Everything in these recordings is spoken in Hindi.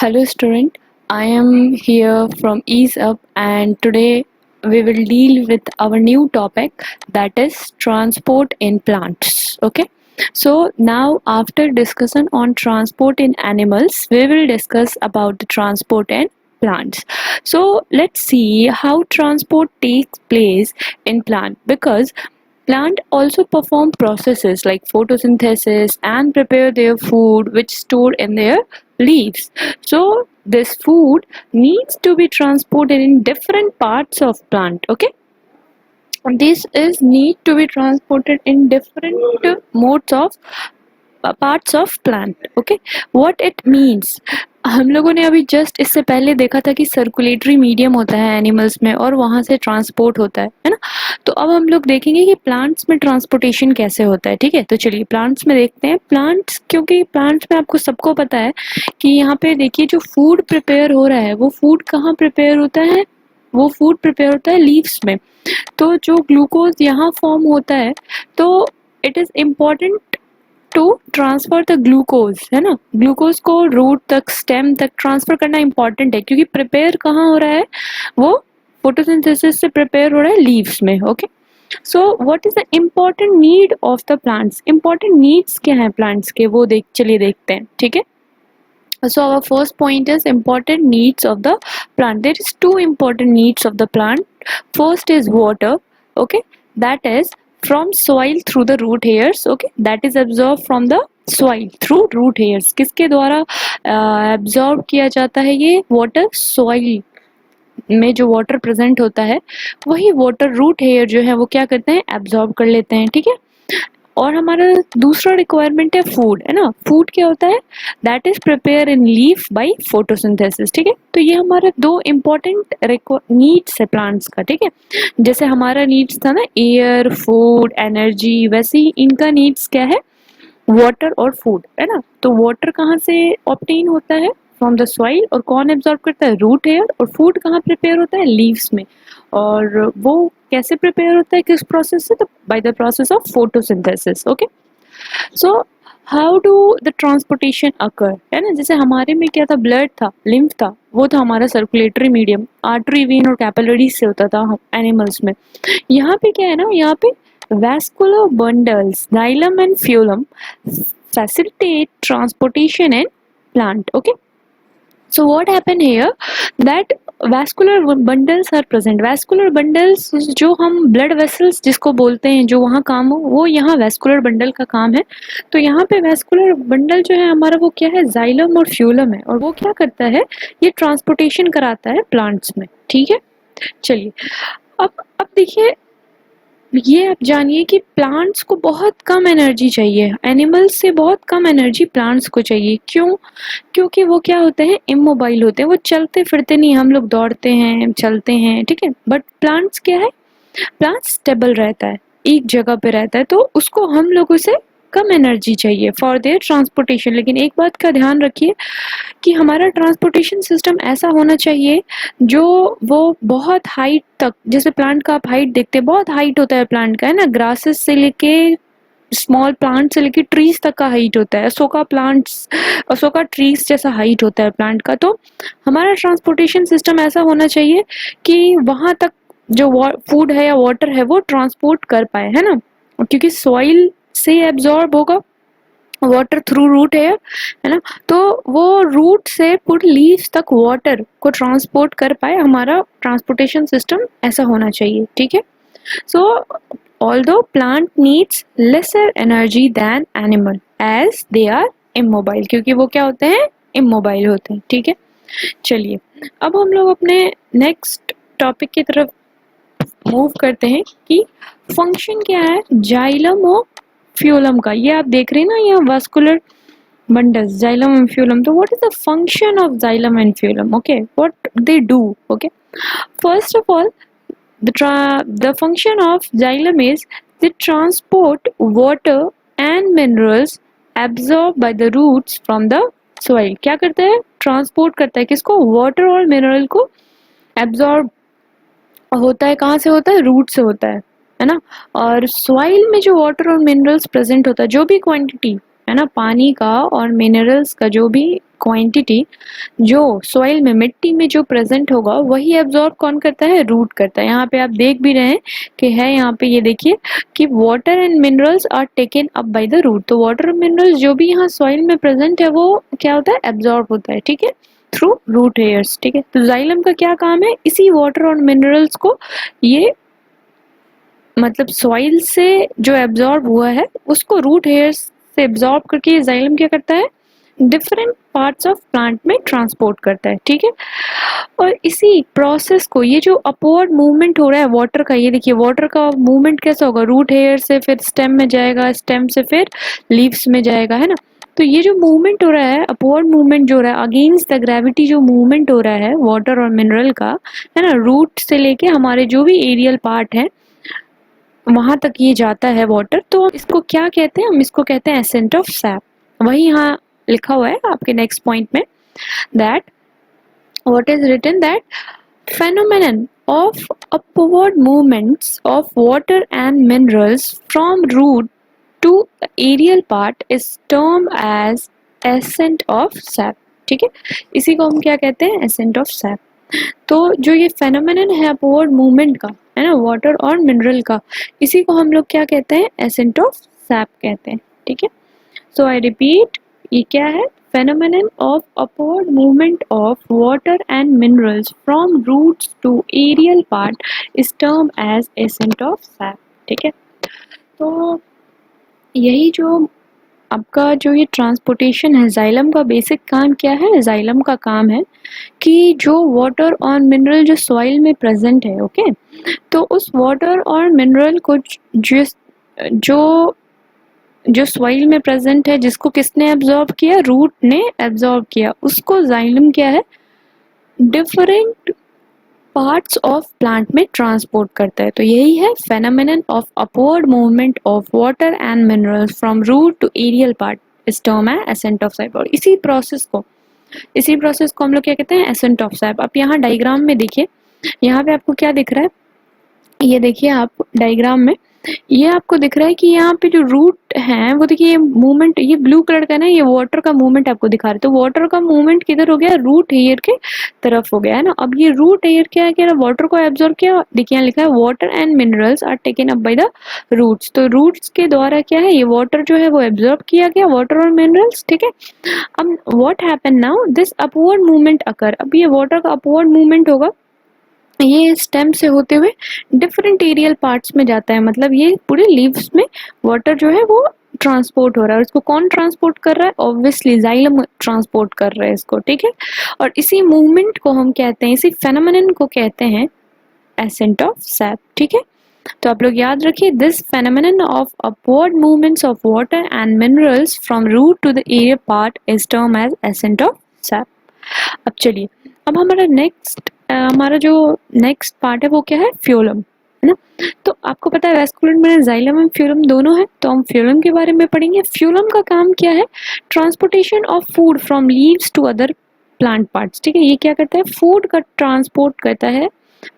Hello student, I am here from Ease Up and today we will deal with our new topic, that is transport in plants. Okay, so now after discussion on transport in animals, we will discuss about the transport in plants. So let's see how transport takes place in plant, because plant also perform processes like photosynthesis and prepare their food which stored in their leaves. So this food needs to be transported in different parts of plant. Okay, this is need to be transported in different modes of parts of plant. Okay, what it means, हम लोगों ने अभी जस्ट इससे पहले देखा था कि सर्कुलेटरी मीडियम होता है एनिमल्स में और वहाँ से ट्रांसपोर्ट होता है ना. तो अब हम लोग देखेंगे कि प्लांट्स में ट्रांसपोर्टेशन कैसे होता है. ठीक है, तो चलिए प्लांट्स में देखते हैं. प्लांट्स, क्योंकि प्लांट्स में आपको सबको पता है कि यहाँ पे देखिए जो फूड प्रिपेयर हो रहा है वो फूड कहाँ प्रिपेयर होता है, वो फूड प्रिपेयर होता है लीव्स में. तो जो ग्लूकोज यहाँ फॉर्म होता है, तो it is important to transfer the glucose, है ना. ग्लूकोज को रूट तक, स्टेम तक ट्रांसफर करना इंपॉर्टेंट है, क्योंकि प्रिपेयर कहाँ हो रहा है, वो फोटोसिंथेसिस से प्रिपेयर हो रहा है लीव्स में. Okay, so what is the important need of the plants. Important needs क्या है प्लांट्स के, वो चलिए देखते हैं. ठीक है, so our first point is important needs of the plant. There is two important needs of the plant. First is water. Okay, that is from soil through the root hairs. Okay, that is absorbed from the soil through root hairs. किसके द्वारा absorb किया जाता है ये water? soil में जो वाटर प्रेजेंट होता है वही वाटर रूट हेयर जो है वो क्या करते हैं, एब्जॉर्ब कर लेते हैं. ठीक है, और हमारा दूसरा रिक्वायरमेंट है फूड, है ना. फूड क्या होता है, that is prepare in leaf by photosynthesis. ठीक है, तो ये हमारे दो इम्पोर्टेंट नीड्स है प्लांट्स का. ठीक है, जैसे हमारा नीड्स था ना एयर, फूड, एनर्जी, वैसे ही इनका नीड्स क्या है, वाटर और फूड, है ना. तो वाटर कहाँ से ऑब्टेन होता है, फ्रॉम द सॉइल, और कौन एब्जॉर्ब करता है, रूट हेयर. और फूड कहाँ प्रिपेयर होता है, लीव्स में. और वो कैसे प्रिपेयर होता है, किस प्रोसेस से, तो by the process of photosynthesis. Okay, so how do the transportation occur, है ना. जैसे हमारे में क्या था, ब्लड था, लिम्फ था, वो था हमारा सर्कुलेटरी मीडियम, आर्टरी, वेन और कैपिलरीज से होता था एनिमल्स में. यहाँ पे क्या है ना, यहाँ पे vascular bundles, xylem and phloem facilitate transportation in plant. Okay, so what happened here, that vascular bundles are present. vascular bundles जो हम blood vessels जिसको बोलते हैं, जो वहाँ काम हो, वो यहाँ vascular bundle का काम है. तो यहाँ पे vascular bundle जो है हमारा, वो क्या है, xylem और phloem है, और वो क्या करता है, ये ट्रांसपोर्टेशन कराता है प्लांट्स में. ठीक है, चलिए अब देखिए, ये आप जानिए कि प्लांट्स को बहुत कम एनर्जी चाहिए, एनिमल्स से बहुत कम एनर्जी प्लांट्स को चाहिए. क्यों? क्योंकि वो क्या होते हैं, इमोबाइल होते हैं, वो चलते फिरते नहीं. हम लोग दौड़ते हैं, चलते हैं, ठीक है, बट प्लांट्स क्या है, प्लांट स्टेबल रहता है, एक जगह पे रहता है, तो उसको हम लोगों से कम एनर्जी चाहिए फॉर देयर ट्रांसपोर्टेशन. लेकिन एक बात का ध्यान रखिए कि हमारा ट्रांसपोर्टेशन सिस्टम ऐसा होना चाहिए जो वो बहुत हाइट तक, जैसे प्लांट का आप हाइट देखते हैं, बहुत हाइट होता है प्लांट का, है ना. ग्रासेस से लेके स्मॉल प्लांट से लेके ट्रीज तक का हाइट होता है. अशोका प्लांट्स, अशोका ट्रीज जैसा हाइट होता है प्लांट का. तो हमारा ट्रांसपोर्टेशन सिस्टम ऐसा होना चाहिए कि वहां तक जो फूड है या वाटर है वो ट्रांसपोर्ट कर पाए, है ना. क्योंकि सॉइल से एब्जॉर्ब होगा वाटर थ्रू रूट है ना, तो वो रूट से पूरी लीव्स तक वाटर को ट्रांसपोर्ट कर पाए. हमारा ट्रांसपोर्टेशन सिस्टम ऐसा होना चाहिए. ठीक है, so although plant needs lesser energy than animal as they are immobile, क्योंकि वो क्या होते हैं, इमोबाइल होते हैं. ठीक है, चलिए अब हम लोग अपने नेक्स्ट टॉपिक की तरफ मूव करते हैं कि फंक्शन क्या है जाइलम और फ्यूलम का. ये आप देख रहे हैं ना, ये vascular bundles, xylem and phloem. So what is the function of xylem and phloem? Okay, what they do? Okay, first of all, the function of xylem is they transport water and minerals absorbed by the roots from the soil. क्या करता है, ट्रांसपोर्ट करता है किसको, वाटर और मिनरल को. एब्जॉर्ब होता है कहाँ से होता है, रूट से होता है ना. और सॉइल में जो वाटर और मिनरल्स प्रेजेंट होता है, जो भी क्वांटिटी है ना, पानी का और मिनरल्स का जो भी क्वांटिटी जो सॉइल में, मिट्टी में जो प्रेजेंट होगा वही एब्जॉर्ब कौन करता है, रूट करता है। यहाँ पे आप देख भी रहे हैं कि है यहाँ पे, ये देखिए कि water and minerals are taken up by the root. तो वाटर और मिनरल्स जो भी यहाँ सॉइल में प्रेजेंट है वो क्या होता है, एब्जॉर्ब होता है, ठीक है, थ्रू रूट हेयर्स, ठीक है। तो जाइलम का क्या काम है, इसी वाटर और मिनरल्स को ये मतलब सॉइल से जो एब्जॉर्ब हुआ है उसको रूट हेयर्स से एब्जॉर्ब करके जाइलम क्या करता है, डिफरेंट पार्ट्स ऑफ प्लांट में ट्रांसपोर्ट करता है, ठीक है। और इसी प्रोसेस को, ये जो अपवर्ड मूवमेंट हो रहा है वाटर का, ये देखिए वाटर का मूवमेंट कैसा होगा, रूट हेयर से फिर स्टेम में जाएगा, स्टेम से फिर लीव्स में जाएगा, है ना। तो ये जो मूवमेंट हो रहा है, अपवर्ड मूवमेंट जो हो रहा है अगेंस्ट द ग्रेविटी, जो मूवमेंट हो रहा है वाटर और मिनरल का, है ना, रूट से लेके हमारे जो भी एरियल पार्ट है वहां तक ये जाता है वाटर। तो इसको क्या कहते हैं, हम इसको कहते हैं एसेंट ऑफ सैप। वही यहाँ लिखा हुआ है आपके नेक्स्ट पॉइंट में, that what is written that phenomenon of upward movements of water and minerals from root to aerial part is termed as ascent of sap, ठीक है। इसी को हम क्या कहते हैं, ascent of sap। तो जो ये फेनोमेनन है अपवर्ड मूवमेंट का, है ना, वाटर और मिनरल का, इसी को हम लोग क्या कहते हैं, एसेंट ऑफ सैप कहते हैं, ठीक है। सो आई रिपीट, ये क्या है, phenomenon of upward movement of water and minerals from roots to aerial part is termed as ascent of sap, ठीक है। तो यही जो आपका जो ये ट्रांसपोर्टेशन है, जाइलम का बेसिक काम क्या है, जाइलम का काम है कि जो वाटर और मिनरल जो सॉइल में प्रेजेंट है, ओके, तो उस वाटर और मिनरल को जिस जो सॉइल में प्रेजेंट है, जिसको किसने एब्जॉर्ब किया, रूट ने एब्जॉर्ब किया, उसको जाइलम क्या है, डिफरेंट पार्ट्स ऑफ प्लांट में ट्रांसपोर्ट करता है। तो यही है phenomenon of upward movement of water and minerals from root to aerial part is term है एसेंट ऑफ सैप। और इसी प्रोसेस को हम लोग क्या कहते हैं, एसेंट ऑफ सैप। अब यहाँ डायग्राम में देखिए, यहाँ पे आपको क्या दिख रहा है, ये देखिए आप डायग्राम में, ये आपको दिख रहा है कि यहाँ पे जो रूट है वो देखिए, ये मूवमेंट, ये ब्लू कलर का ना, ये वाटर का मूवमेंट आपको दिखा रहे। तो वाटर का मूवमेंट किधर हो गया, रूट हेयर के तरफ हो गया, है ना। अब ये रूट हेयर क्या है, क्या वाटर को एब्जॉर्ब किया, देखिए यहाँ लिखा है water and minerals are taken up by the roots. तो रूट्स के द्वारा क्या है, ये वाटर जो है वो एब्जॉर्ब किया गया, वाटर और मिनरल्स, ठीक है। अब what happen now, this upward movement occur, अब ये वाटर का अपवर्ड मूवमेंट होगा, ये स्टेम से होते हुए डिफरेंट एरियल पार्ट्स में जाता है, मतलब ये पूरे लीव्स में वाटर जो है वो ट्रांसपोर्ट हो रहा है। और इसको कौन ट्रांसपोर्ट कर रहा है, ऑब्वियसली जाइलम ट्रांसपोर्ट कर रहा है इसको, ठीक है। और इसी मूवमेंट को हम कहते हैं, इसी फेनोमेनन को कहते हैं एसेंट ऑफ सैप, ठीक है। तो आप लोग याद रखिए, this phenomenon of upward movements of water and minerals from root to the aerial part is term as ascent of sap. अब चलिए, अब हमारा जो नेक्स्ट पार्ट है वो क्या है, फ्लोएम, है ना। तो आपको पता है वैस्कुलर में जाइलम एंड फ्लोएम दोनों है, तो हम फ्लोएम के बारे में पढ़ेंगे। फ्लोएम का काम क्या है, transportation of food from leaves to other plant parts, ठीक है। ये क्या करता है, फूड का ट्रांसपोर्ट करता है,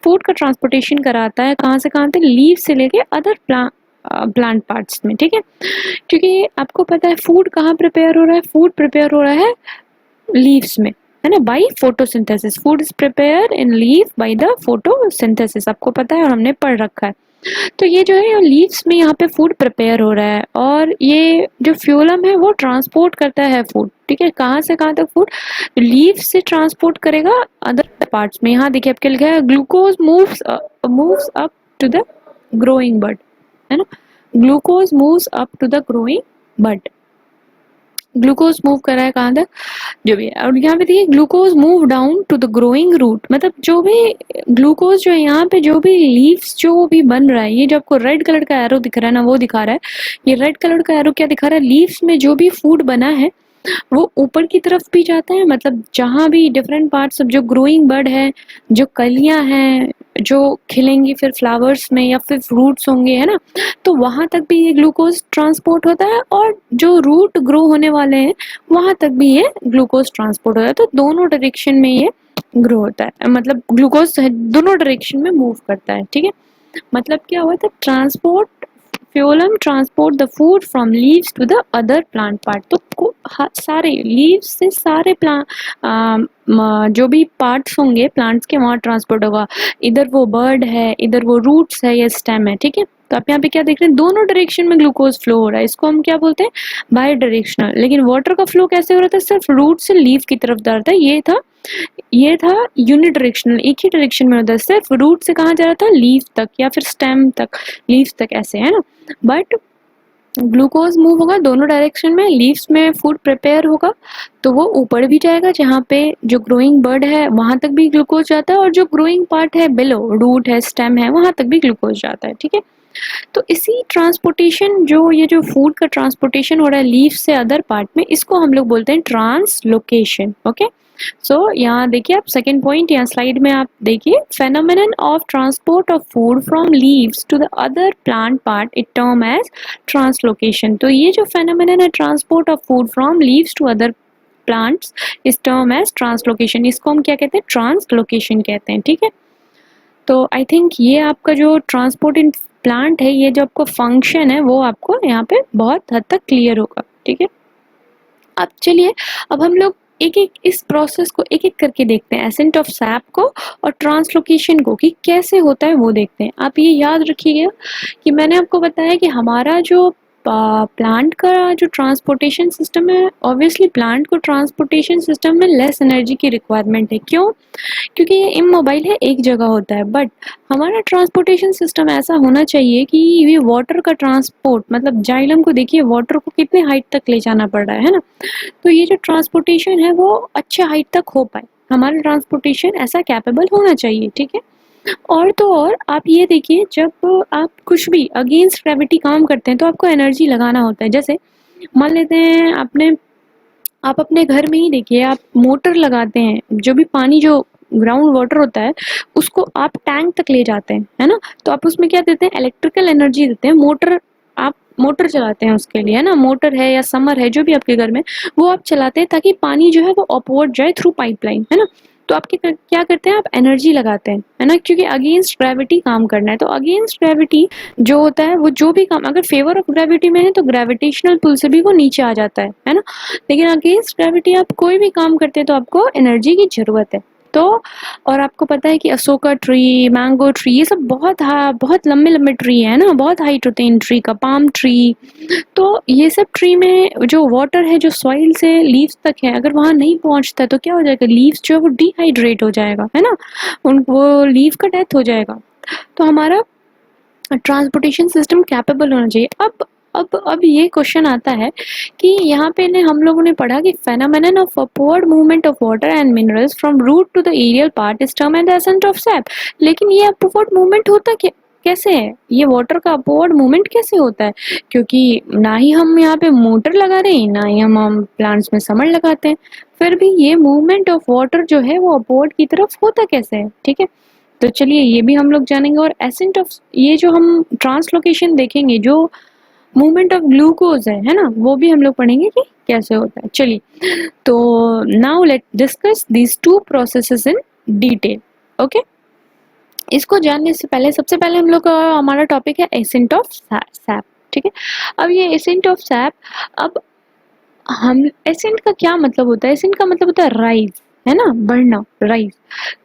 फूड का ट्रांसपोर्टेशन कराता है, कहाँ से कहाँ तक, लीव से लेके अदर प्लांट पार्ट्स में, ठीक है। क्योंकि आपको पता है फूड कहाँ प्रिपेयर हो रहा है, फूड प्रिपेयर हो रहा है लीव्स में, है ना, by photosynthesis. Food is prepare in leaf by the photosynthesis, आपको पता है और हमने पढ़ रखा है। तो ये जो है लीव्स में यहाँ पे फूड प्रिपेयर हो रहा है, और ये जो फ्लोएम है वो ट्रांसपोर्ट करता है फूड, ठीक है। कहाँ से कहाँ तक, फूड लीव से ट्रांसपोर्ट करेगा अदर पार्ट्स में। यहाँ देखिए आपके लिखा है glucose moves up to the growing bud, है ना, glucose moves up to the growing bud, glucose move कर रहा है कहाँ तक, जो भी है। और यहाँ पे देखिए glucose move down to the growing root, मतलब जो भी ग्लूकोज जो है यहाँ पे, जो भी लीव्स जो भी बन रहा है, ये जो आपको रेड कलर का एरो दिख रहा है ना, वो दिखा रहा है, ये रेड कलर का एरो क्या दिखा रहा है, लीव्स में जो भी फूड बना है वो ऊपर की तरफ भी जाता है, मतलब जहाँ भी डिफरेंट पार्ट्स ऑफ जो ग्रोइंग बर्ड है, जो कलियां हैं जो खिलेंगी फिर फ्लावर्स में या फिर फ्रूट्स होंगे, है ना, तो वहां तक भी ये ग्लूकोज ट्रांसपोर्ट होता है, और जो रूट ग्रो होने वाले हैं वहां तक भी ये ग्लूकोज ट्रांसपोर्ट होता है। तो दोनों डायरेक्शन में ये ग्रो होता है, मतलब ग्लूकोज दोनों डायरेक्शन में मूव करता है, ठीक है। मतलब क्या हुआ था, transport phloem transport the food from leaves to the other plant part. तो सारे लीव्स से सारे जो भी पार्ट्स होंगे प्लांट्स के वहाँ ट्रांसपोर्ट होगा। इधर वो बर्ड है, इधर वो रूट्स है या स्टेम है, ठीक है। तो आप यहाँ पे क्या देख रहे हैं, दोनों डायरेक्शन में ग्लूकोज फ्लो हो रहा है, इसको हम क्या बोलते हैं, बाई डायरेक्शनल। लेकिन वाटर का फ्लो कैसे हो रहा था, सिर्फ रूट से लीफ की तरफ जा रहा था, ये था यूनि डायरेक्शनल, एक ही डायरेक्शन में होता है, सिर्फ रूट से कहाँ जा रहा था, लीफ तक या फिर स्टेम तक, लीफ तक, ऐसे है ना। बट ग्लूकोज मूव होगा दोनों डायरेक्शन में, लीव्स में फूड प्रिपेयर होगा तो वो ऊपर भी जाएगा, जहाँ पे जो ग्रोइंग बर्ड है वहां तक भी ग्लूकोज जाता है, और जो ग्रोइंग पार्ट है बिलो, रूट है, स्टेम है, वहां तक भी ग्लूकोज जाता है, ठीक है। तो इसी ट्रांसपोर्टेशन, जो ये जो फूड का ट्रांसपोर्टेशन हो रहा है लीफ से अदर पार्ट में, इसको हम लोग बोलते हैं ट्रांसलोकेशन, ओके। सो यहाँ देखिए आप सेकेंड पॉइंट, यहाँ स्लाइड में आप देखिए, phenomenon of transport of food from leaves to the other plant part it term as translocation. तो ये जो फेनोमेनन है transport of food from leaves to other plants is term as translocation, इसको हम क्या कहते हैं, ट्रांसलोकेशन कहते हैं, ठीक है। तो आई थिंक ये आपका जो ट्रांसपोर्ट इन प्लांट है, ये जो आपको फंक्शन है वो आपको यहाँ पे बहुत हद तक क्लियर होगा, ठीक है। अब चलिए, अब हम लोग एक एक इस प्रोसेस को एक एक करके देखते हैं, एसेंट ऑफ सैप को और ट्रांसलोकेशन को, कि कैसे होता है वो देखते हैं। आप ये याद रखिएगा कि मैंने आपको बताया कि हमारा जो प्लांट का जो ट्रांसपोर्टेशन सिस्टम है, ऑब्वियसली प्लांट को ट्रांसपोर्टेशन सिस्टम में लेस एनर्जी की रिक्वायरमेंट है। क्यों? क्योंकि ये इमोबाइल है, एक जगह होता है। बट हमारा ट्रांसपोर्टेशन सिस्टम ऐसा होना चाहिए कि ये वाटर का ट्रांसपोर्ट, मतलब जाइलम को देखिए, वाटर को कितने हाइट तक ले जाना पड़ रहा है ना। तो ये जो ट्रांसपोर्टेशन है वो अच्छे हाइट तक हो पाए, हमारा ट्रांसपोर्टेशन ऐसा कैपेबल होना चाहिए, ठीक है। और तो और आप ये देखिए, जब आप कुछ भी अगेंस्ट ग्रेविटी काम करते हैं तो आपको एनर्जी लगाना होता है। जैसे मान लेते हैं आप अपने घर में ही देखिए, आप मोटर लगाते हैं, जो भी पानी जो ग्राउंड वाटर होता है उसको आप टैंक तक ले जाते हैं, है ना। तो आप उसमें क्या देते हैं, इलेक्ट्रिकल एनर्जी देते हैं। आप मोटर चलाते हैं उसके लिए, है ना, मोटर है या समर है जो भी आपके घर में, वो आप चलाते हैं ताकि पानी जो है वो अपवर्ड जाए थ्रू पाइपलाइन, है ना। तो आप क्या करते हैं, आप एनर्जी लगाते हैं, है ना, क्योंकि अगेंस्ट ग्रेविटी काम करना है। तो अगेंस्ट ग्रेविटी जो होता है, वो जो भी काम अगर फेवर ऑफ ग्रेविटी में है तो ग्रेविटेशनल पुल से भी वो नीचे आ जाता है ना। लेकिन अगेंस्ट ग्रेविटी आप कोई भी काम करते हैं तो आपको एनर्जी की जरूरत है। तो और आपको पता है कि अशोका ट्री, मैंगो ट्री, ये सब बहुत लंबे लंबे ट्री है ना, बहुत हाइट होते हैं इन ट्री का, पाम ट्री। तो ये सब ट्री में जो वाटर है, जो सॉइल से लीव्स तक है, अगर वहां नहीं पहुंचता तो क्या हो जाएगा, लीव्स जो है वो डिहाइड्रेट हो जाएगा, है ना, वो लीव का डेथ हो जाएगा। तो हमारा ट्रांसपोर्टेशन सिस्टम कैपेबल होना चाहिए। अब ये क्वेश्चन आता है कि यहाँ पे हम लोगों ने पढ़ा कि phenomenon of upward movement of water and minerals from root to the aerial part is term as ascent of sap. लेकिन ये अपवर्ड मूवमेंट होता कैसे है, ये वाटर का अपवर्ड मूवमेंट कैसे होता है? क्योंकि ना ही हम यहाँ पे मोटर लगा रहे हैं, ना ही हम प्लांट्स में समर लगाते हैं, फिर भी ये मूवमेंट ऑफ वाटर जो है वो अपवर्ड की तरफ होता कैसे है, ठीक है। तो चलिए ये भी हम लोग जानेंगे। और एसेंट ऑफ, ये जो हम ट्रांसलोकेशन देखेंगे, जो मूवमेंट ऑफ ग्लूकोज है ना, वो भी हम लोग पढ़ेंगे कि कैसे होता है। चलिए, तो now let discuss these two processes in detail, okay. इसको जानने से पहले सबसे पहले हम लोग का हमारा टॉपिक है एसेंट ऑफ सैप, ठीक है। अब ये एसेंट ऑफ सैप, अब हम एसेंट का क्या मतलब होता है, एसेंट का मतलब होता है राइज, है ना, बढ़ना, राइज।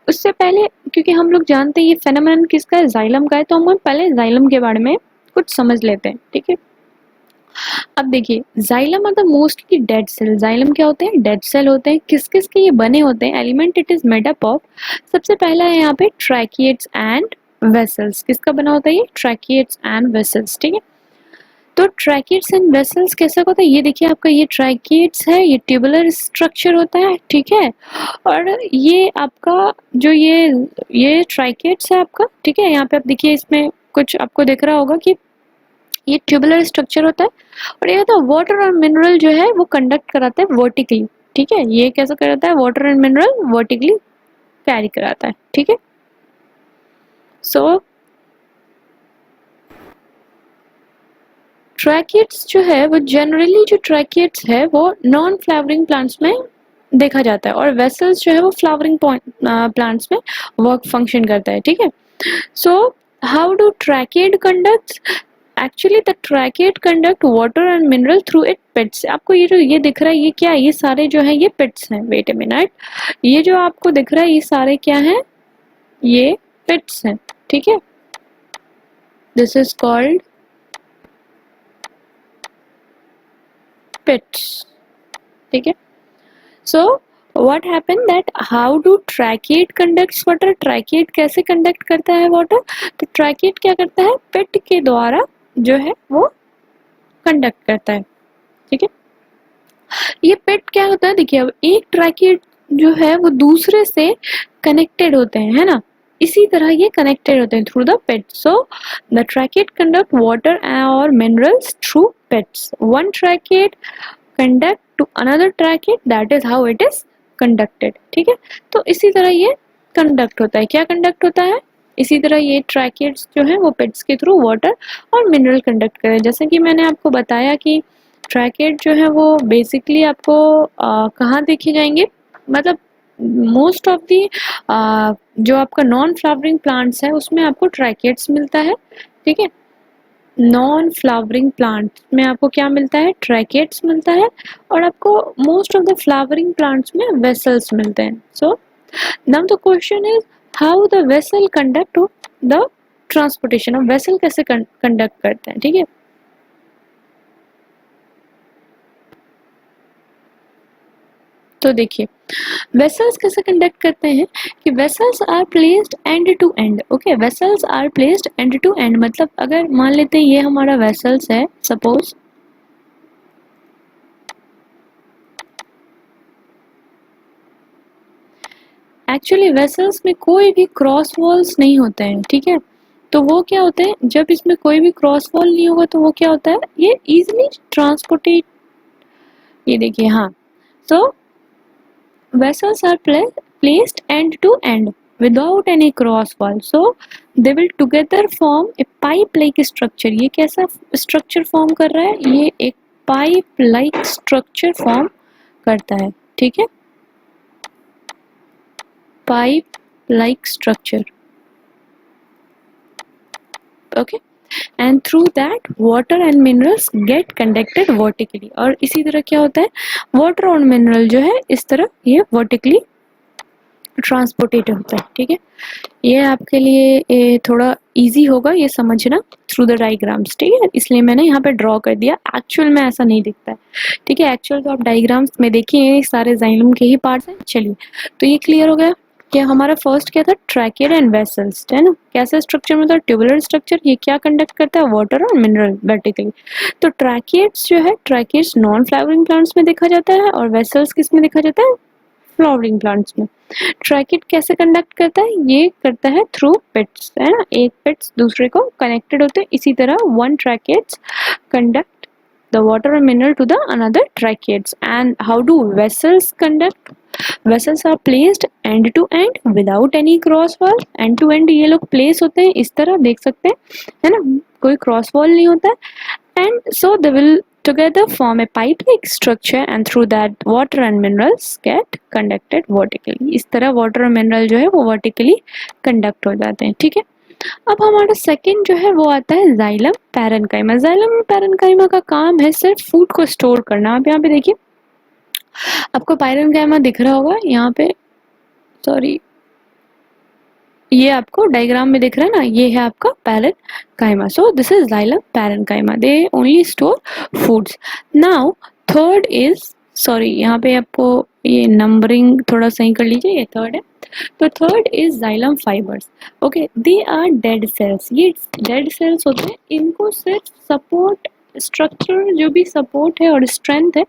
उससे पहले, क्योंकि हम लोग जानते हैं ये फेनोमेनन किसका है, जाइलम का है, तो हम पहले जाइलम के बारे में कुछ समझ लेते हैं, ठीक है। अब देखिए, xylem are the mostly dead cell. Xylem क्या होते हैं, डेड सेल होते हैं। किस किस के ये बने होते हैं, element it is made up of, सबसे पहला है यहाँ पे ट्रैकिएट्स एंड वेसल्स। किसका बना होता है ये, ट्रैकिएट्स एंड वेसल्स, ठीक है। तो ट्रैकिएट्स एंड वेसल्स कैसा होता है, ये देखिए आपका ये ट्रैकिएट्स है, ये ट्यूबुलर स्ट्रक्चर होता है, ठीक है। और ये आपका जो ये ट्रैकिएट्स है आपका, ठीक है। यहाँ पे आप देखिए, इसमें कुछ आपको दिख रहा होगा कि ये ट्यूबुलर स्ट्रक्चर होता है। और ये होता है वाटर और मिनरल जो है वो कंडक्ट कराता है वर्टिकली, ठीक है। ये कैसा कराता है, water and mineral vertically carry कराता है, ठीक है। सो ट्रैकिएट्स जो है वो जनरली, जो ट्रैकिएट्स है वो नॉन फ्लावरिंग प्लांट्स में देखा जाता है, और वेसल्स जो है वो फ्लावरिंग प्लांट्स में वर्क फंक्शन करता है, ठीक है। So how do tracheid conducts, actually the tracheid conduct water and mineral through it pits. आपको ये जो ये दिख रहा है ये क्या है, ये सारे जो है ये पिट्स हैं। वेट अ मिनट, ये जो आपको दिख रहा है ये सारे क्या हैं, ये पिट्स हैं, ठीक है। दिस इज कॉल्ड पिट्स, ठीक है। सो what happened that how do trachete conducts water? ट्रैकेट कैसे कंडक्ट करता है वाटर? तो ट्रैकेट क्या करता है, पिट के द्वारा जो है वो कंडक्ट करता है, ठीक है। ये पिट क्या होता है, देखिए अब एक ट्रैकेट जो है वो दूसरे से कनेक्टेड होते हैं, है ना, इसी तरह ये कनेक्टेड होते हैं through the pit. So the tracheid conduct water और minerals through pits. One tracheid conduct to another tracheid, that is how it is conducted, ठीक है। तो इसी तरह ये कंडक्ट होता है, क्या कंडक्ट होता है, इसी तरह ये ट्रैकेट्स जो है वो पिट्स के थ्रू वाटर और मिनरल कंडक्ट करें। जैसे कि मैंने आपको बताया कि ट्रैकेट जो है वो बेसिकली आपको कहाँ देखे जाएंगे, मतलब मोस्ट ऑफ दी जो आपका नॉन फ्लावरिंग प्लांट्स है उसमें आपको ट्रैकेट्स मिलता है, ठीक है। नॉन फ्लावरिंग प्लांट में आपको क्या मिलता है, ट्रैकेट्स मिलता है, और आपको most of the flowering plants में वेसल्स मिलते हैं। So now the question is how the vessel conduct the transportation. Of vessel कैसे कंडक्ट करते हैं, ठीक है। तो देखिए वेसल्स कैसे कंडक्ट करते हैं कि vessels are placed end to end. Okay, vessels are placed end to end मतलब अगर मान लेते हैं ये हमारा वेसल्स है, सपोज एक्चुअली वेसल्स में कोई भी क्रॉस वॉल्स नहीं होते हैं, ठीक है। तो वो क्या होते हैं, जब इसमें कोई भी क्रॉस वॉल नहीं होगा तो वो क्या होता है, ये इजिली ट्रांसपोर्टेट, ये देखिए, हाँ। सो vessels are placed end to end without any cross wall, so they will together form a pipe like structure। ये कैसा structure form कर रहा है, ये एक pipe like structure form करता है, ठीक है, pipe like structure, okay, and through that water and minerals get conducted vertically। और इसी तरह क्या होता है, water और mineral जो है इस तरह ये vertically ट्रांसपोर्टेट होता है, ठीक है। ये आपके लिए थोड़ा इजी होगा ये समझना थ्रू द डायग्राम्स, ठीक है, इसलिए मैंने यहाँ पे ड्रॉ कर दिया। एक्चुअल में ऐसा नहीं दिखता है, ठीक है। एक्चुअल तो आप डायग्राम्स में देखिए सारे जाइलम के ही पार्ट्स हैं। चलिए, तो ये क्लियर हो गया कि हमारा फर्स्ट क्या था, ट्रैकेट एंड वेसल्स, है ना। कैसे स्ट्रक्चर में था, ट्यूबुलर स्ट्रक्चर, ये क्या कंडक्ट करता है, वाटर और मिनरल वर्टिकली। तो ट्रैकेट्स जो है, ट्रैकेट्स नॉन फ्लावरिंग प्लांट्स में देखा जाता है और वेसल्स किस में देखा जाता है, फ्लावरिंग प्लांट्स में। ट्रैकेट कैसे कंडक्ट करता है, ये करता है थ्रू पिट्स, है ना, एक पिट्स दूसरे को कनेक्टेड होते हैं, इसी तरह one tracheids conduct the water और mineral to the another tracheids. And how do vessels conduct, vessels are placed end to end without any cross wall. End to end ये लोग प्लेस होते हैं इस तरह, देख सकते हैं, है ना, कोई क्रॉस वॉल नहीं होता है। And so they will together form a pipe-like structure and through that water and minerals get conducted vertically। इस तरह water और mineral जो है वो vertically conduct हो जाते हैं, ठीक है। अब हमारा सेकंड जो है वो आता है जाइलम पैरेन्काइमा। जाइलम पैरेन्काइमा का काम है सिर्फ फूड को स्टोर करना। आप यहाँ पे देखिए, आपको पैरेन्काइमा दिख रहा होगा यहाँ पे, सॉरी, ये आपको डायग्राम में दिख रहा है ना, ये है आपका parenchyma. So this is xylem parenchyma, they only store foods. Now third is, sorry यहाँ पे आपको ये नंबरिंग थोड़ा सही कर लीजिए, ये थर्ड है। तो third is xylem fibres. Okay, they are dead cells. ये डेड सेल्स होते हैं, इनको सिर्फ सपोर्ट स्ट्रक्चर, जो भी सपोर्ट है और स्ट्रेंथ है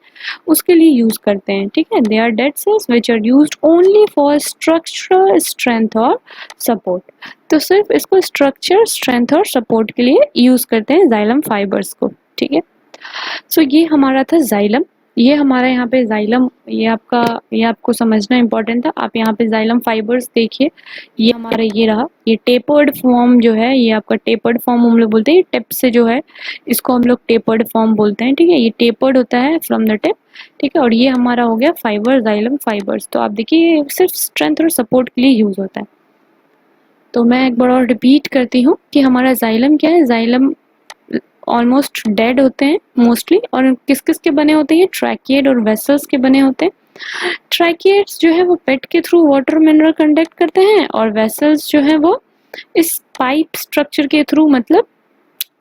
उसके लिए यूज करते हैं, ठीक है। They are dead cells which are used only for structure, strength और सपोर्ट। तो सिर्फ इसको स्ट्रक्चर, स्ट्रेंथ और सपोर्ट के लिए यूज करते हैं जाइलम फाइबर्स को, ठीक है। सो ये हमारा था जाइलम। ये हमारा यहाँ पे जाइलम, ये आपको समझना इंपॉर्टेंट था। आप यहाँ पे जाइलम फाइबर्स देखिए, ये हमारा ये रहा, ये टेपर्ड फॉर्म जो है, ये आपका टेपर्ड फॉर्म हम लोग बोलते हैं, टिप से जो है इसको हम लोग टेपर्ड फॉर्म बोलते हैं, ठीक है। ये टेपर्ड होता है फ्रॉम द टिप, ठीक है। और ये हमारा हो गया फाइबर, जाइलम फाइबर्स। तो आप देखिए सिर्फ स्ट्रेंथ और सपोर्ट के लिए यूज होता है। तो मैं एक बार और रिपीट करती हूँ कि हमारा जाइलम क्या है, जाइलम ऑलमोस्ट डेड होते हैं मोस्टली। और किस किस के बने होते हैं? ट्रैकिएड और वेसल्स के बने होते हैं। ट्रैकिएड्स जो है वो पेट के थ्रू वाटर मिनरल कंडक्ट करते हैं, और वेसल्स जो है वो इस पाइप स्ट्रक्चर के थ्रू, मतलब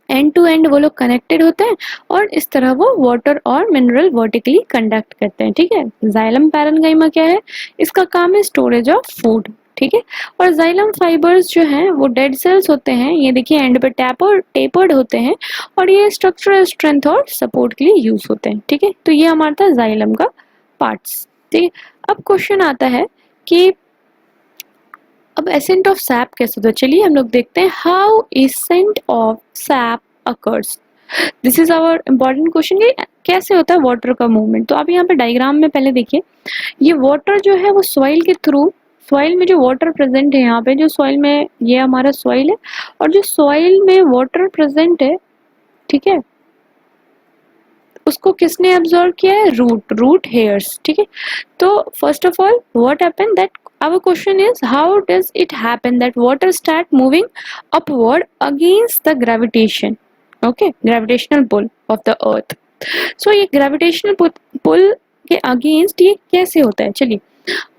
एंड टू एंड वो लोग कनेक्टेड होते हैं, और इस तरह वो वाटर और मिनरल वर्टिकली कंडक्ट करते हैं। ठीक है। जाइलम पैरेन्काइमा क्या है? इसका काम है स्टोरेज ऑफ फूड। ठीक है। और जाइलम फाइबर्स जो हैं वो डेड सेल्स होते हैं, ये देखिए एंड पे टेपर्ड होते हैं, और ये स्ट्रक्चरल स्ट्रेंथ और सपोर्ट के लिए यूज होते हैं। ठीक है। तो ये हमारा था जाइलम का पार्ट्स। ठीक है। अब क्वेश्चन आता है कि अब एसेंट ऑफ सैप कैसे होता है? चलिए हम लोग देखते हैं how ascent of sap occurs. This is our important question कि कैसे होता है वाटर का मूवमेंट। तो आप यहाँ पे डायग्राम में पहले देखिए, ये वाटर जो है वो सॉइल के थ्रू, सॉइल में जो वाटर प्रेजेंट है, यहाँ पे जो सॉइल में, ये हमारा सॉइल है, और जो सॉइल में वाटर प्रेजेंट है, ठीक है, उसको किसने एब्जॉर्ब किया है? Root hairs. ठीक है। तो first of all what happen that our question is how does it happen that water start moving upward against the gravitation, okay, gravitational pull of the earth. So ये gravitational pull के अगेंस्ट ये कैसे होता है? चलिए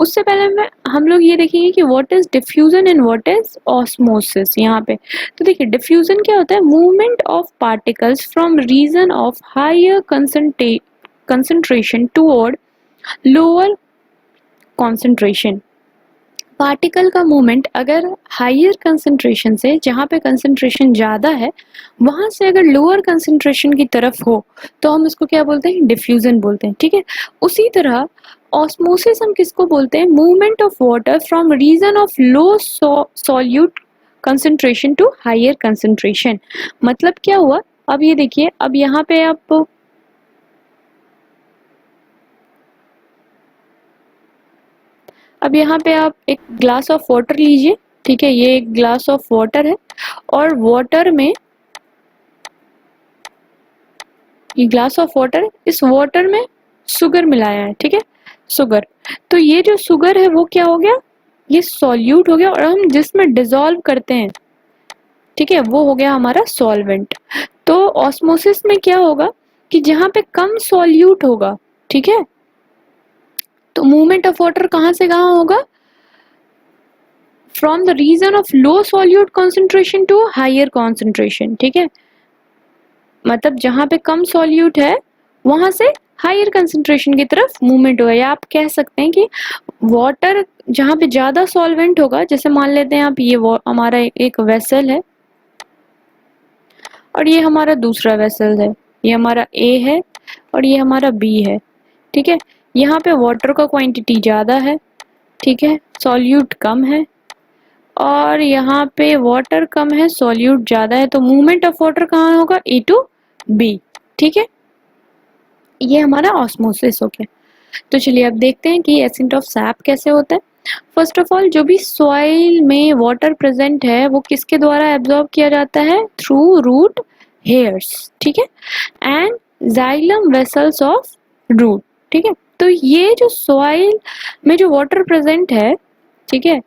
उससे पहले हम लोग ये देखेंगे कि what is diffusion and what is osmosis. यहाँ पे तो देखिए डिफ्यूजन क्या होता है? Movement of particles from region of higher concentration toward lower concentration. Particle का मूवमेंट अगर हायर कंसंट्रेशन से, जहाँ पे कंसंट्रेशन ज़्यादा है, वहाँ से अगर लोअर कंसंट्रेशन की तरफ हो तो हम इसको क्या बोलते हैं? डिफ्यूजन बोलते हैं। ठीक है। उसी तरह ऑस्मोसिस हम किसको बोलते हैं? Movement of water from region of low solute concentration to higher concentration. मतलब क्या हुआ? अब ये देखिए, अब यहाँ पे आप अब यहाँ पे आप एक ग्लास ऑफ वाटर लीजिए। ठीक है। ये एक ग्लास ऑफ वाटर है, और वाटर में, ये ग्लास ऑफ वाटर, इस वाटर में शुगर मिलाया है। ठीक है। शुगर, तो ये जो शुगर है वो क्या हो गया? ये सॉल्यूट हो गया, और हम जिसमें डिसॉल्व करते हैं, ठीक है, वो हो गया हमारा सॉल्वेंट। तो ऑस्मोसिस में क्या होगा कि जहाँ पे कम सॉल्यूट होगा, ठीक है, तो मूवमेंट ऑफ वाटर कहाँ से कहाँ होगा? From the region of low solute concentration to higher concentration. ठीक है। मतलब जहाँ पे कम सॉल्यूट है वहां से हायर कंसंट्रेशन की तरफ मूवमेंट होगा। या आप कह सकते हैं कि वाटर जहाँ पे ज्यादा सॉल्वेंट होगा, जैसे मान लेते हैं आप, ये हमारा एक वेसल है, और ये हमारा दूसरा वेसल है, ये हमारा ए है, और ये हमारा बी है। ठीक है। यहाँ पे वाटर का क्वांटिटी ज्यादा है, ठीक है, सॉल्यूट कम है, और यहाँ पे वाटर कम है, सॉल्यूट ज्यादा है, तो मूवमेंट ऑफ वाटर कहाँ होगा? ए टू बी। ठीक है। ये हमारा ऑस्मोसिस हो गया। तो चलिए अब देखते हैं कि एसेंट ऑफ सैप कैसे होता है। फर्स्ट ऑफ ऑल, जो भी सॉइल में वाटर प्रेजेंट है वो किसके द्वारा एब्जॉर्ब किया जाता है? Through root hairs. ठीक है। And xylem vessels of root. ठीक है। तो ये जो सॉइल में जो वाटर प्रेजेंट है, ठीक है,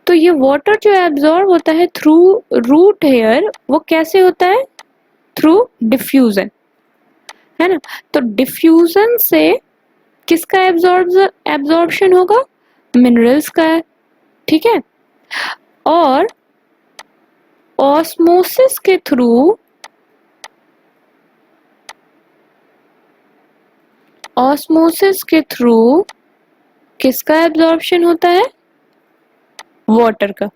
तो ये वाटर जो एब्जॉर्ब होता है थ्रू रूट हेयर, वो कैसे होता है? थ्रू डिफ्यूजन, है ना। तो डिफ्यूजन से किसका एब्जॉर्प्शन होगा? मिनरल्स का है। ठीक है। और ऑस्मोसिस के थ्रू किसका एब्जॉर्प्शन होता है? वाटर का।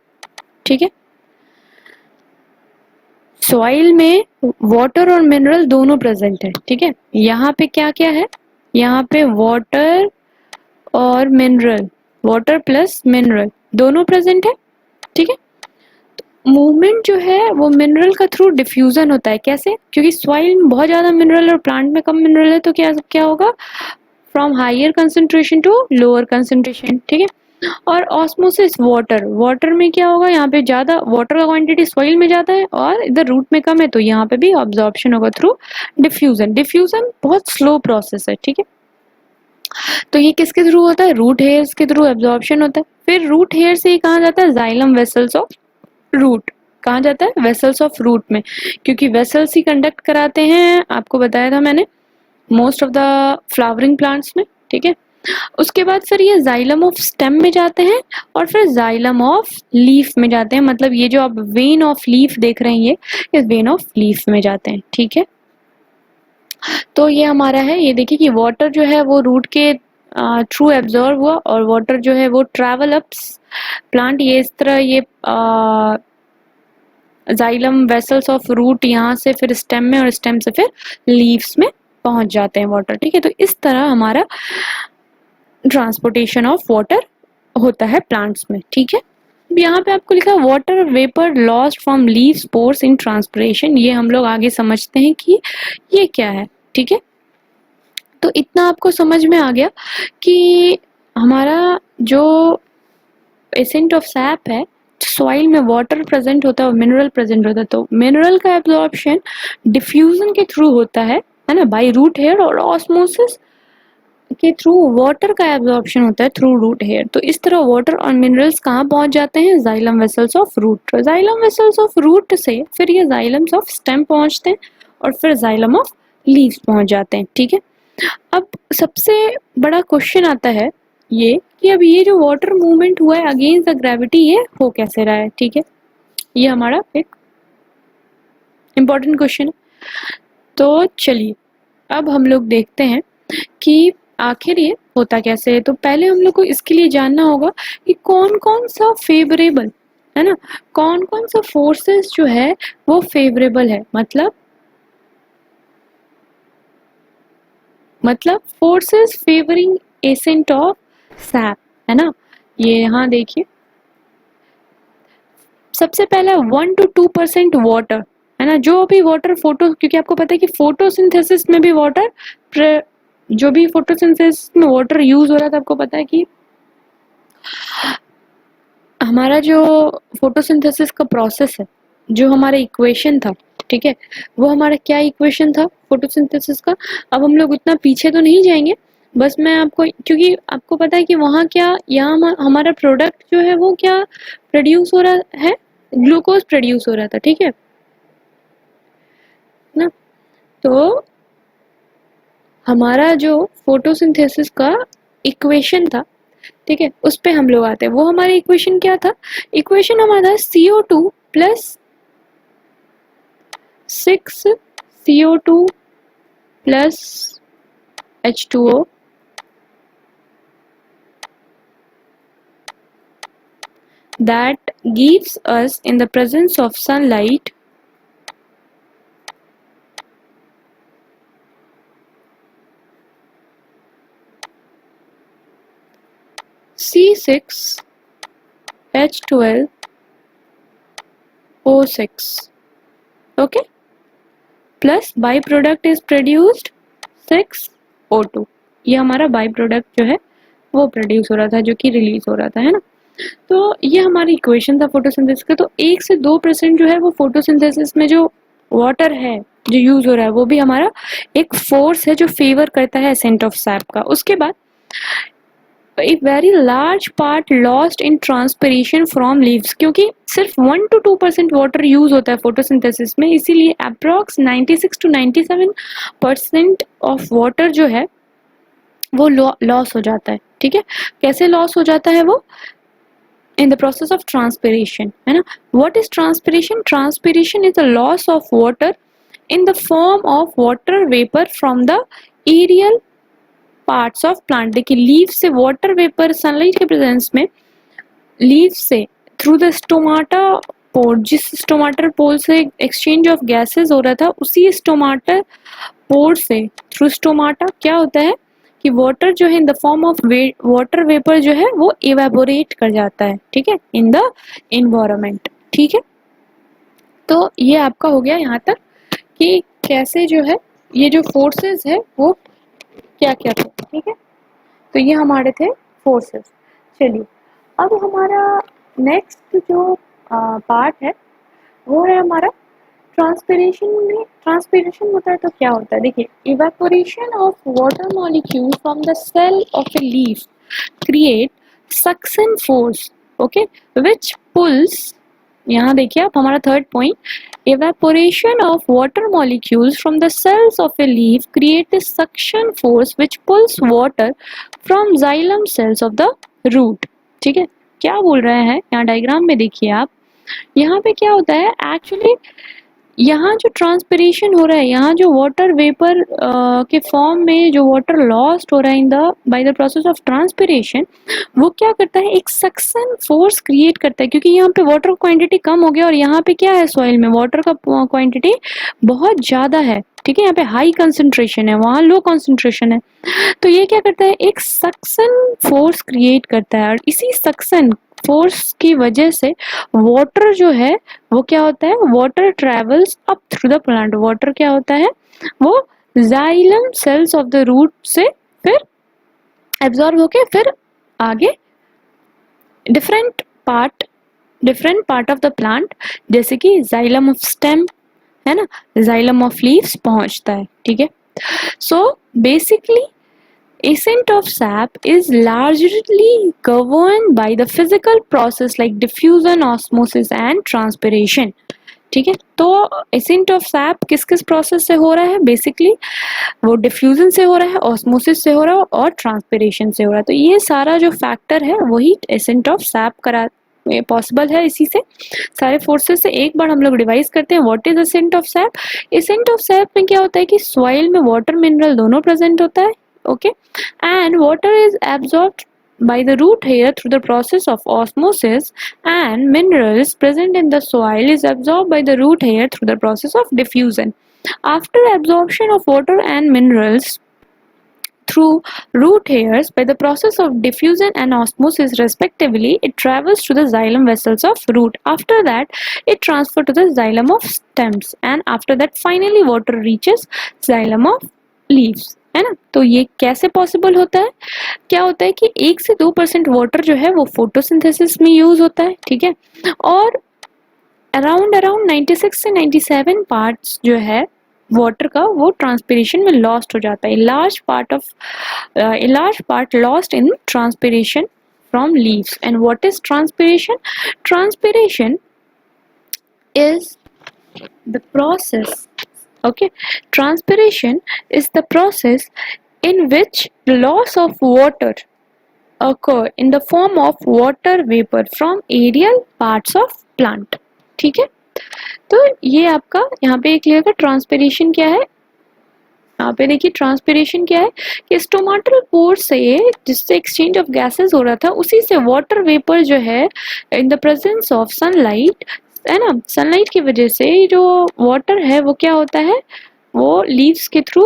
ठीक है। सॉइल में वाटर और मिनरल दोनों प्रेजेंट है। ठीक है। यहाँ पे क्या क्या है? यहाँ पे वाटर और मिनरल, वाटर प्लस मिनरल दोनों प्रेजेंट है। ठीक है। मूवमेंट जो है वो मिनरल का थ्रू डिफ्यूजन होता है। कैसे? क्योंकि सॉइल में बहुत ज्यादा मिनरल और प्लांट में कम मिनरल है, तो क्या क्या होगा? From higher concentration to lower concentration. ठीक है। और ऑस्मोसिस, वाटर में क्या होगा? यहाँ पे ज्यादा वाटर का क्वांटिटी सॉइल में ज्यादा है, और इधर रूट में कम है, तो यहाँ पे भी ऑब्जॉर्प्शन होगा थ्रू डिफ्यूजन। डिफ्यूजन बहुत स्लो प्रोसेस है। ठीक है। तो ये किसके थ्रू होता है? रूट हेयर्स के थ्रू एब्जॉर्प्शन होता है। फिर रूट हेयर से ही कहा जाता है जाइलम वेसल्स ऑफ रूट। कहाँ जाता है? वेसल्स ऑफ रूट में, क्योंकि वेसल्स ही कंडक्ट कराते हैं, आपको बताया था मैंने, most of the flowering plants में, ठीक है। उसके बाद फिर ये जाइलम ऑफ स्टेम में जाते हैं और फिर जाइलम ऑफ लीफ में जाते हैं, मतलब ये जो आप वेन ऑफ लीफ देख रहे हैं ये वेन ऑफ लीफ में जाते हैं, ठीक है। तो ये हमारा है, ये देखिए कि वाटर जो है वो रूट के थ्रू एब्जॉर्ब हुआ और वाटर जो है वो ट्रैवल अप्स प्लांट, ये इस तरह ये जाइलम वेसल्स ऑफ रूट यहाँ से फिर स्टेम में और स्टेम से फिर लीव्स में पहुंच जाते हैं वाटर, ठीक है। तो इस तरह हमारा ट्रांसपोर्टेशन ऑफ वाटर होता है प्लांट्स में, ठीक है। यहाँ पे आपको लिखा water vapour lost from leaves pores in transpiration, ये हम लोग आगे समझते हैं कि ये क्या है, ठीक है। तो इतना आपको समझ में आ गया कि हमारा जो एसेंट ऑफ सैप है, सॉइल में वाटर प्रेजेंट होता है और मिनरल प्रेजेंट होता है, तो मिनरल का एब्जॉर्प्शन डिफ्यूजन के थ्रू होता है ना, बाय रूट हेयर, और ऑस्मोसिस के थ्रू वाटर का एब्जॉर्प्शन होता है थ्रू रूट हेयर। तो इस तरह वाटर और मिनरल्स कहाँ पहुंच जाते हैं? Xylem vessels of root. Xylem vessels of root से फिर ये जाइलम्स ऑफ स्टेम पहुंचते हैं और फिर जाइलम ऑफ लीव्स पहुंच जाते हैं, ठीक है। अब सबसे बड़ा क्वेश्चन आता है ये कि अब ये जो वाटर मूवमेंट हुआ है अगेंस्ट द ग्रेविटी, ये हो कैसे रहा है, ठीक है। ये हमारा एक इम्पोर्टेंट क्वेश्चन है। तो चलिए अब हम लोग देखते हैं कि आखिर ये होता कैसे है। तो पहले हम लोग को इसके लिए जानना होगा कि कौन कौन सा फेवरेबल है ना, कौन कौन सा फोर्सेस जो है वो फेवरेबल है, मतलब forces favouring accent of SAP, है ना। ये यहाँ देखिए, सबसे पहला 1 to 2% वाटर, है ना। जो भी वाटर फोटो, क्योंकि आपको पता है कि फोटोसिंथेसिस में भी वाटर, जो भी फोटोसिंथेसिस में वाटर यूज हो रहा था, आपको पता है कि हमारा जो फोटोसिंथेसिस का प्रोसेस है, जो हमारा इक्वेशन था, ठीक है, वो हमारा क्या इक्वेशन था फोटोसिंथेसिस का। अब हम लोग उतना पीछे तो नहीं जाएंगे, बस मैं आपको, क्योंकि आपको पता है कि वहाँ क्या, यहाँ हमारा प्रोडक्ट जो है वो क्या प्रोड्यूस हो रहा है, ग्लूकोज प्रोड्यूस हो रहा था, ठीक है ना। तो हमारा जो फोटोसिंथेसिस का इक्वेशन था, ठीक है, उस पे हम लोग आते हैं। वो हमारा इक्वेशन क्या था? इक्वेशन हमारा CO2 plus 6 CO2 plus H2O that gives us in the presence of sunlight C6 H12O6, okay, plus byproduct is produced 6O2। ये हमारा बाई प्रोडक्ट जो है वो प्रोड्यूस हो रहा था, जो कि रिलीज हो रहा था, है ना। तो ये हमारी इक्वेशन था फोटोसिंथेसिस का। तो 1 से 2% जो है वो फोटोसिंथेसिस में जो वाटर है जो यूज हो रहा है, वो भी हमारा एक फोर्स है जो फेवर करता है एसेंट ऑफ सैप का। उसके बाद a very large part lost in transpiration from leaves, क्योंकि सिर्फ 1 to 2% वाटर यूज होता है फोटोसिंथेसिस में, इसीलिए अप्रॉक्स 96 to 97% ऑफ वाटर जो है वो लॉस हो जाता है, ठीक है। कैसे लॉस हो जाता है वो? in the process of transpiration, है ना। what is transpiration? Transpiration is the loss of water in the form of water vapor from the aerial parts of plant. देखिए लीव से वाटर वेपर सनलाइट के प्रेजेंस में लीव से थ्रू द स्टोमाटा पोर, जिस स्टोमाटर पोल से एक्सचेंज ऑफ गैसेस हो रहा था, उसी स्टोमाटर पोर से थ्रू स्टोमाटा क्या होता है कि वाटर जो है in the form of water vapour जो है वो इवेपोरेट कर जाता है, ठीक है, इन द एनवायरनमेंट, ठीक है। तो ये आपका हो गया यहाँ तक कि कैसे जो है ये जो फोर्सेस है वो क्या क्या थे, ठीक है। तो ये हमारे थे फोर्सेस। चलिए अब हमारा नेक्स्ट जो पार्ट है वो है हमारा ट्रांसपिरेशन में। ट्रांसपिरेशन होता है तो क्या होता है? देखिए evaporation of water molecule from the cell of a leaf create suction force, okay, which pulls यहाँ देखिए आप, हमारा third point, evaporation of water molecules from the cells of a leaf create a suction force which pulls water from xylem cells of the root। ठीक है, क्या बोल रहे हैं यहाँ डायग्राम में देखिए आप, यहाँ पे क्या होता है एक्चुअली, यहाँ जो ट्रांसपिरेशन हो रहा है, यहाँ जो वाटर वेपर के फॉर्म में जो वाटर लॉस्ट हो रहा है in the by the process of transpiration, वो क्या करता है, एक सक्शन फोर्स क्रिएट करता है, क्योंकि यहाँ पे वाटर क्वांटिटी कम हो गया और यहाँ पे क्या है, सॉइल में वाटर का क्वांटिटी बहुत ज़्यादा है। ठीक है, यहाँ पे हाई कंसंट्रेशन है, वहाँ लो कंसंट्रेशन है। तो ये क्या करता है, एक सक्शन फोर्स क्रिएट करता है, और इसी सक्शन फोर्स की वजह से वाटर जो है वो क्या होता है, water travels up through the plant. Water क्या होता है, वो xylem cells of the root से फिर एब्जॉर्ब होके फिर आगे different part of the plant, जैसे कि जाइलम ऑफ स्टेम है ना, जाइलम ऑफ लीव्स पहुंचता है। ठीक है, so basically ascent of sap is largely governed by the physical process like diffusion, osmosis and transpiration। ठीक है, तो ascent of sap किस किस प्रोसेस से हो रहा है, बेसिकली वो डिफ्यूजन से हो रहा है, ऑस्मोसिस से हो रहा है और ट्रांसपिरेशन से हो रहा है। तो ये सारा जो फैक्टर है वही ascent of sap करा पॉसिबल है। इसी से सारे फोर्सेस से एक बार हम लोग डिवाइस करते हैं, what is ascent of sap। ascent of sap में क्या होता है कि सॉइल में वाटर मिनरल दोनों प्रेजेंट होता है, okay, and water is absorbed by the root hair through the process of osmosis, and minerals present in the soil is absorbed by the root hair through the process of diffusion। After absorption of water and minerals through root hairs by the process of diffusion and osmosis respectively, it travels to the xylem vessels of root. After that it transfers to the xylem of stems, and after that finally water reaches xylem of leaves, है ना। तो ये कैसे पॉसिबल होता है, क्या होता है कि 1 से 2% वाटर जो है वो फोटोसिंथेसिस में यूज होता है। ठीक है, और अराउंड 96 से 97 पार्ट्स जो है वाटर का वो ट्रांसपिरेशन में लॉस्ट हो जाता है। Large part lost in transpiration from leaves. And what is transpiration, transpiration is the process, okay, transpiration is the process in which the loss of water occur in the form of water vapor from aerial parts of plant। ठीक है, तो ये आपका यहाँ पे क्लियर का ट्रांसपिरेशन क्या है। यहाँ पे देखिए ट्रांसपिरेशन क्या है कि स्टोमाटल पोर से जिससे एक्सचेंज ऑफ गैसेस हो रहा था, उसी से वाटर वेपर जो है in the presence of sunlight, है ना, सनलाइट की वजह से जो वाटर है वो क्या होता है, वो लीव्स के थ्रू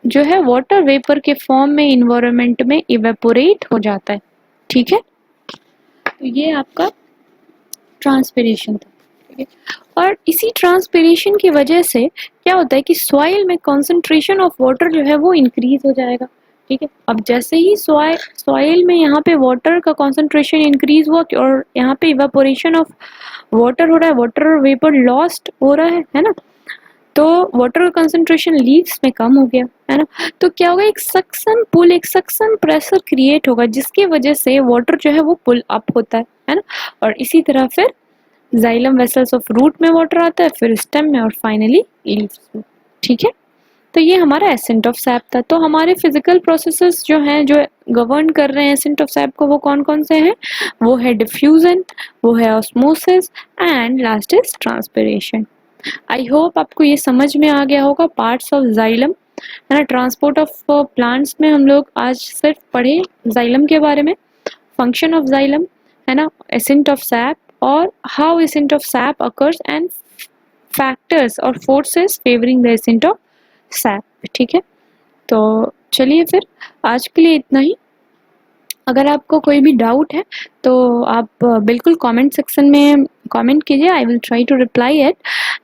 जो है वाटर वेपर के फॉर्म में इन्वायरमेंट में इवेपोरेट हो जाता है। ठीक है, तो ये आपका ट्रांसपिरेशन था। ठीक है, और इसी ट्रांसपिरेशन की वजह से क्या होता है कि सॉइल में कंसंट्रेशन ऑफ वाटर जो है वो इंक्रीज हो जाएगा। ठीक है, अब जैसे ही सॉइल में यहाँ पे वाटर का कंसंट्रेशन इंक्रीज हुआ और यहाँ पे इवेपोरेशन ऑफ वाटर हो रहा है, वाटर वेपर लॉस्ट हो रहा है ना, तो वाटर का कंसंट्रेशन लीव्स में कम हो गया, है ना। तो क्या होगा, एक सक्शन पुल, एक सक्शन प्रेशर क्रिएट होगा जिसकी वजह से वाटर जो है वो पुल अप होता है ना, और इसी तरह फिर जाइलम वेसल्स ऑफ रूट में वाटर आता है, फिर स्टेम में और फाइनली लीव्स में। ठीक है, तो ये हमारा एसेंट ऑफ सैप था। तो हमारे फिजिकल प्रोसेसेस जो हैं जो गवर्न कर रहे हैं एसेंट ऑफ सैप को, वो कौन कौन से हैं, वो है डिफ्यूजन, वो है osmosis and last is transpiration. I hope आपको ये समझ में आ गया होगा पार्ट्स ऑफ जाइलम, है ना। ट्रांसपोर्ट ऑफ प्लांट्स में हम लोग आज सिर्फ पढ़े जाइलम के बारे में, फंक्शन ऑफ जाइलम, है ना, एसेंट ऑफ सैप और how ascent of sap occurs and factors और forces favouring the ascent of sap. ठीक है, तो चलिए फिर आज के लिए इतना ही। अगर आपको कोई भी डाउट है तो आप बिल्कुल कमेंट सेक्शन में कमेंट कीजिए, I will try to reply it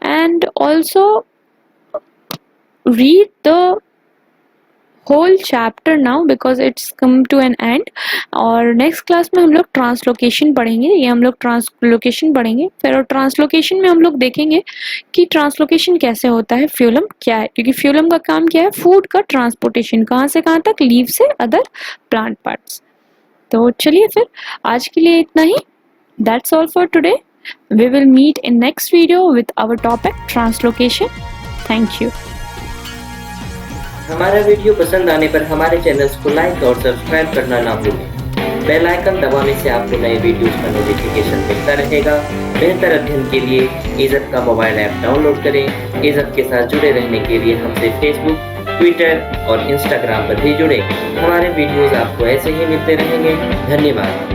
and also read the whole chapter now because it's come to an end. और नेक्स्ट क्लास में हम लोग ट्रांसलोकेशन पढ़ेंगे, ये हम लोग ट्रांसलोकेशन पढ़ेंगे फिर, और ट्रांसलोकेशन में हम लोग देखेंगे कि ट्रांसलोकेशन कैसे होता है, फ्यूलम क्या है, क्योंकि फ्यूलम का काम क्या है, फूड का ट्रांसपोर्टेशन, कहाँ से कहाँ तक, लीव से अदर प्लांट पार्ट्स। तो चलिए फिर आज के लिए इतना ही, that's all for today. We will meet in next video with our topic translocation. Thank you. हमारा वीडियो पसंद आने पर हमारे चैनल्स को लाइक और सब्सक्राइब करना ना भूलें। बेल आइकन दबाने से आपको नए वीडियोस का नोटिफिकेशन मिलता रहेगा। बेहतर अध्ययन के लिए इज़अप का मोबाइल ऐप डाउनलोड करें। इज़अप के साथ जुड़े रहने के लिए हमसे फेसबुक, ट्विटर और इंस्टाग्राम पर भी जुड़े। हमारे वीडियोस आपको ऐसे ही मिलते रहेंगे। धन्यवाद।